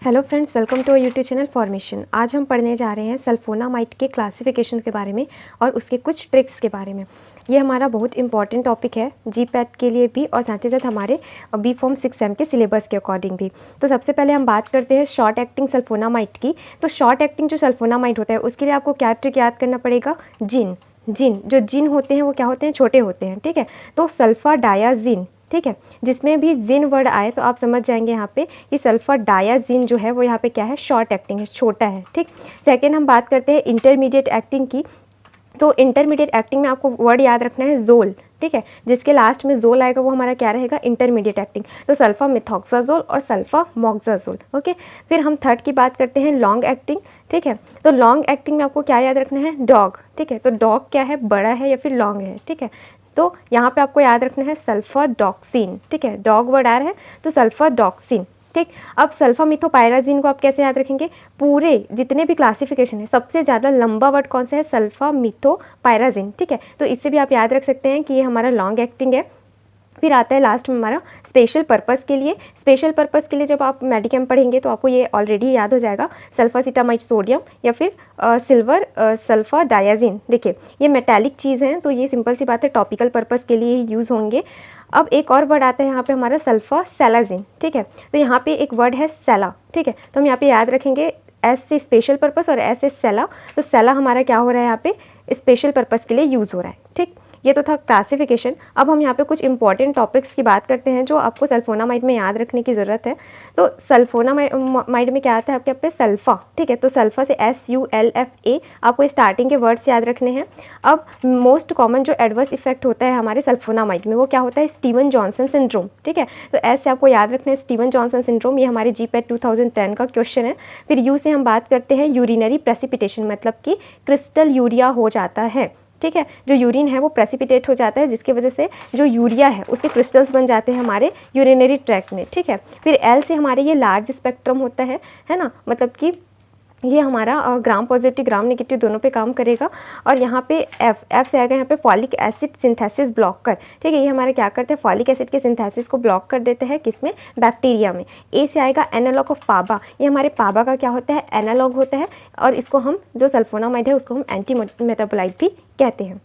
Hello friends, welcome to YouTube channel formation. आज हम पढ़ने जा रहे हैं सल्फोनामाइड के क्लासिफिकेशन के बारे में और उसके कुछ ट्रिक्स के बारे में। ये हमारा बहुत इंपॉर्टेंट टॉपिक है जीपैट के लिए भी और साथ ही साथ हमारे बी फॉर्म 6 सेम के सिलेबस के अकॉर्डिंग भी। तो सबसे पहले हम बात करते हैं शॉर्ट एक्टिंग सल्फोनामाइड की। तो शॉर्ट एक्टिंग जो सल्फोनामाइड होता है उसके लिए आपको क्या ट्रिक याद करना पड़ेगा। जो जिन होते हैं वो क्या होते हैं, छोटे होते हैं। ठीक है, तो सल्फा डायाजिन, ठीक है, जिसमें भी जिन वर्ड आए तो आप समझ जाएंगे यहाँ पे कि सल्फर डायाजिन जो है वो यहाँ पे क्या है, शॉर्ट एक्टिंग है, छोटा है। ठीक, सेकेंड हम बात करते हैं इंटरमीडिएट एक्टिंग की। तो इंटरमीडिएट एक्टिंग में आपको वर्ड याद रखना है जोल। ठीक है, जिसके लास्ट में जोल आएगा वो हमारा क्या रहेगा, इंटरमीडिएट एक्टिंग। तो सल्फा मिथॉक्साजोल और सल्फा मॉक्साजोल। ओके, फिर हम थर्ड की बात करते हैं लॉन्ग एक्टिंग। ठीक है, तो लॉन्ग एक्टिंग में आपको क्या याद रखना है, डॉग। ठीक है, तो डॉग क्या है, बड़ा है या फिर लॉन्ग है। ठीक है, तो यहाँ पे आपको याद रखना है सल्फर डॉक्सिन। ठीक है, डॉग वर्ड आ रहा है तो सल्फर डॉक्सिन। ठीक, अब सल्फा मिथोपायराजिन को आप कैसे याद रखेंगे, पूरे जितने भी क्लासिफिकेशन है सबसे ज़्यादा लंबा वर्ड कौन सा है, सल्फा मिथोपायराजिन। ठीक है, तो इससे भी आप याद रख सकते हैं कि ये हमारा लॉन्ग एक्टिंग है। फिर आता है लास्ट में हमारा स्पेशल पर्पस के लिए। स्पेशल पर्पस के लिए जब आप मेडिकेम पढ़ेंगे तो आपको ये ऑलरेडी याद हो जाएगा, सल्फासिटामाइड सोडियम या फिर सिल्वर सल्फा डायाजिन। देखिए ये मेटालिक चीज़ हैं तो ये सिंपल सी बात है, टॉपिकल पर्पस के लिए ही यूज़ होंगे। अब एक और वर्ड आता है यहाँ पे हमारा सल्फा सेलाजिन। ठीक है, तो यहाँ पे एक वर्ड है सेला। ठीक है, तो हम यहाँ पे याद रखेंगे एस से स्पेशल पर्पस और एस से सेला। तो सेला हमारा क्या हो रहा है, यहाँ पे स्पेशल पर्पस के लिए यूज़ हो रहा है। ठीक, ये तो था क्लासिफिकेशन। अब हम यहाँ पे कुछ इंपॉर्टेंट टॉपिक्स की बात करते हैं जो आपको सल्फोनामाइड में याद रखने की ज़रूरत है। तो सल्फोनामाइड में क्या आता है आपके यहाँ पे, सल्फा। ठीक है, तो सल्फा से SULFA आपको स्टार्टिंग के वर्ड्स याद रखने हैं। अब मोस्ट कॉमन जो एडवर्स इफेक्ट होता है हमारे सल्फोनामाइड में वो क्या होता है, स्टीवन जॉनसन सिंड्रोम। ठीक है, तो एस से आपको याद रखना है स्टीवन जॉनसन सिंड्रोम, ये हमारे जीपैट 2010 का क्वेश्चन है। फिर यू से हम बात करते हैं यूरिनरी प्रेसिपिटेशन, मतलब कि क्रिस्टल यूरिया हो जाता है। ठीक है, जो यूरिन है वो प्रेसिपिटेट हो जाता है जिसकी वजह से जो यूरिया है उसके क्रिस्टल्स बन जाते हैं हमारे यूरिनरी ट्रैक्ट में। ठीक है, फिर एल से हमारे ये लार्ज स्पेक्ट्रम होता है ना, मतलब कि ये हमारा ग्राम पॉजिटिव ग्राम नेगेटिव दोनों पे काम करेगा। और यहाँ पे एफ से आएगा यहाँ पे फॉलिक एसिड सिंथेसिस ब्लॉकर। ठीक है, ये हमारे क्या करते हैं, फॉलिक एसिड के सिंथेसिस को ब्लॉक कर देते हैं, किसमें, बैक्टीरिया में। ए से आएगा एनालॉग ऑफ पाबा, ये हमारे पाबा का क्या होता है, एनालॉग होता है। और इसको हम जो सल्फोनामाइड है उसको हम एंटी मेटाबोलाइट भी कहते हैं।